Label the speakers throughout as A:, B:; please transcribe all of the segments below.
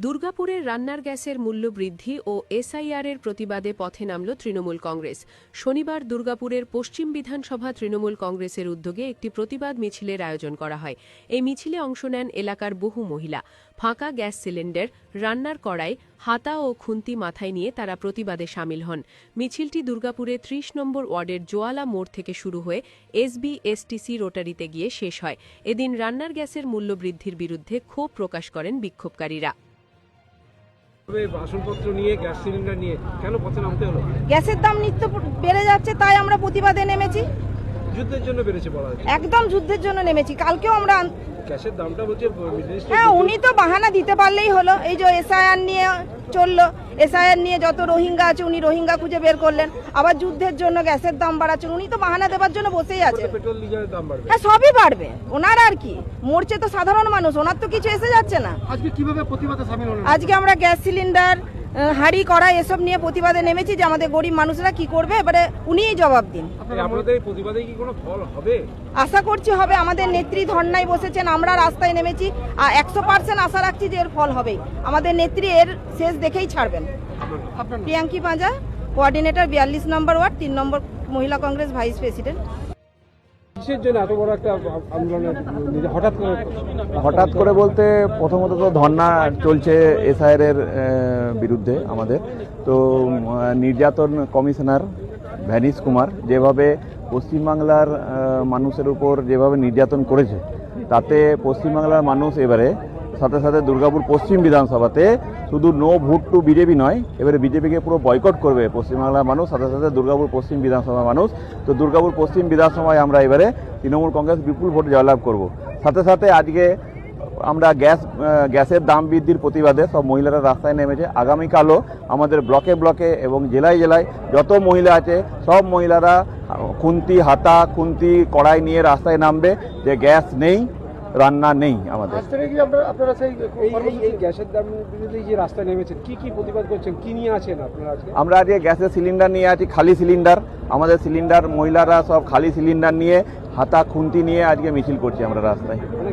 A: দুর্গাপুরের রান্নার গ্যাসের মূল্য বৃদ্ধি ও এসআইআরের প্রতিবাদে পথে নামল তৃণমূল কংগ্রেস। শনিবার দুর্গাপুরের পশ্চিম বিধানসভা তৃণমূল কংগ্রেসের উদ্যোগে একটি প্রতিবাদ মিছিলের আয়োজন করা হয়। এই মিছিলে অংশ নেন এলাকার বহু মহিলা। ফাঁকা গ্যাস সিলিন্ডার, রান্নার কড়াই, হাতা ও খুন্তি মাথায় নিয়ে তারা প্রতিবাদে সামিল হন। মিছিলটি দুর্গাপুরের ৩০ নম্বর ওয়ার্ডের জোয়ালা মোড় থেকে শুরু হয়ে এসবি-এসটিসি রোটারিতে গিয়ে শেষ হয়। এদিন রান্নার গ্যাসের মূল্য বৃদ্ধির বিরুদ্ধে ক্ষোভ প্রকাশ করেন বিক্ষোভকারীরা।
B: বাসনপত্র নিয়ে গ্যাস সিলিন্ডার নিয়ে কেন পথে নামতে হলো?
C: গ্যাসের দাম নিত্য বেড়ে যাচ্ছে, তাই আমরা প্রতিবাদে নেমেছি।
B: যুদ্ধের জন্য বেড়েছে বলা হচ্ছে।
C: একদম যুদ্ধের জন্য নেমেছি। কালকেও আমরা
B: গ্যাসের দামটা বলছে
C: হ্যাঁ, উনি তো বাহানা দিতে পারলেই হলো। এই যে এসআইআর নিয়ে চললো, এসআইআর নিয়ে যত রোহিঙ্গা আছে উনি রোহিঙ্গা খুঁজে বের করলেন, আবার যুদ্ধের জন্য গ্যাসের দাম বাড়াচ্ছেন। উনি তো বাহানা দেওয়ার জন্য বসেই আছে।
B: পেট্রোল ডিজেলের দাম বাড়বে।
C: হ্যাঁ, সবই বাড়বে। ওনার আর কি, মরছে তো সাধারণ মানুষ, ওনার তো কিছু এসে যাচ্ছে না।
B: আজকে কিভাবে প্রতিবাদে শামিল হলেন?
C: আজকে আমরা গ্যাস সিলিন্ডার, হাঁড়ি কড়াই এসব নিয়ে প্রতিবাদে নেমেছি যে আমাদের গরিব মানুষরা কি করবে, এবারে উনিই জবাব দিন।
B: আপনাদের এই প্রতিবাদে কি কোনো ফল হবে?
C: আশা করছি হবে। আমাদের নেত্রী ধর্নায় বসেছেন, আমরা রাস্তায় নেমেছি, আর 100% আশা রাখছি যে এর ফল হবেই। আমাদের নেত্রী এর শেষ দেখেই ছাড়বেন। প্রিয়াঙ্কি পাঁজা, কোঅর্ডিনেটর 42 নম্বর ওয়ার্ড, 3 নম্বর মহিলা কংগ্রেস ভাইস প্রেসিডেন্ট।
B: কিসের জন্য এত বড় একটা আন্দোলনের
D: হঠাৎ করে বলতে প্রথমত তো ধর্না চলছে এসআইআর এর বিরুদ্ধে আমাদের। তো নির্যাতন কমিশনার ভ্যানিশ কুমার যেভাবে পশ্চিমবাংলার মানুষের উপর যেভাবে নির্যাতন করেছে, তাতে পশ্চিমবাংলার মানুষ এবারে সাথে সাথে দুর্গাপুর পশ্চিম বিধানসভাতে শুধু নো ভোট টু বিজেপি নয়, এবারে বিজেপিকে পুরো বয়কট করবে পশ্চিমবাংলার মানুষ, সাথে সাথে দুর্গাপুর পশ্চিম বিধানসভার মানুষ। তো দুর্গাপুর পশ্চিম বিধানসভায় আমরা এবারে তৃণমূল কংগ্রেস বিপুল ভোটে জয়লাভ করব। সাথে সাথে আজকে আমরা গ্যাসের দাম বৃদ্ধির প্রতিবাদে সব মহিলারা রাস্তায় নেমেছে। আগামীকালও আমাদের ব্লকে ব্লকে এবং জেলায় জেলায় যত মহিলা আছে সব মহিলারা খুন্তি, হাতা, খুন্তি, কড়াই নিয়ে রাস্তায় নামবে যে গ্যাস নেই, রান্না নেই আমাদের।
B: আপনারা এই গ্যাসের দাম বিরুদ্ধে যে রাস্তায় নেমেছেন, কি কি প্রতিবাদ করছেন, কি নিয়ে আছেন আপনারা আজকে?
D: আমরা আজকে গ্যাসের সিলিন্ডার নিয়ে আছি, খালি সিলিন্ডার। আমাদের সিলিন্ডার, মহিলারা সব খালি সিলিন্ডার নিয়ে হাতা খুন্তি নিয়ে আজকে মিছিল করছি আমরা রাস্তায়।
B: মানে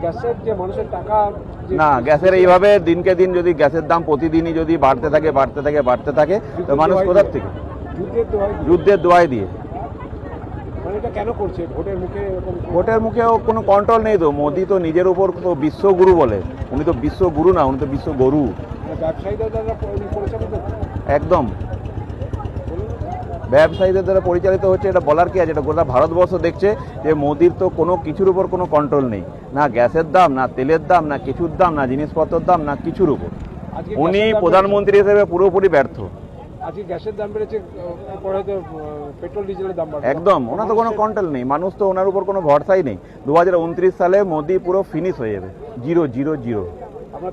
B: গ্যাসের যে মানুষের টাকা
D: না, গ্যাসের এইভাবে দিনকে দিন যদি গ্যাসের দাম প্রতিদিনই যদি বাড়তে থাকে তো মানুষ কোথার থেকে? যুদ্ধের দোয়াই দিয়ে।
B: কেন করছে?
D: ভোটের মুখেও কোনো কন্ট্রোল নেই তো। মোদি তো নিজের উপর তো বিশ্বগুরু বলে, উনি তো বিশ্বগুরু না, উনি তো বিশ্বগরু। একদম ব্যবসায়ীদের দ্বারা পরিচালিত হচ্ছে, এটা বলার কি আছে? এটা গোটা ভারতবর্ষ দেখছে যে মোদির তো কোনো কিছুর উপর কোনো কন্ট্রোল নেই, না গ্যাসের দাম, না তেলের দাম, না কিছুর দাম, না জিনিসপত্রের দাম, না কিছুর উপর। উনি প্রধানমন্ত্রী হিসেবে পুরোপুরি ব্যর্থ।
B: আজকে গ্যাসের দাম বেড়েছে, পরে তো পেট্রোল ডিজেলের দাম বাড়বে।
D: একদম, ওনার তো কোনো কন্ট্রোল নেই, মানুষ তো ওনার উপর কোনো ভরসাই নেই। 2029 সালে মোদি পুরো ফিনিশ হয়ে যাবে, 0-0-0।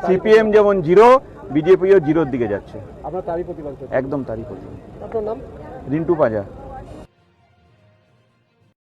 D: সিপিএম যেমন 0, বিজেপিও 0-র দিকে যাচ্ছে।
B: আমরা তারই প্রতিবাদ করছি।
D: একদম তারই প্রতিবাদ।
B: আপনার নাম?
D: রিন্টু পাঁজা।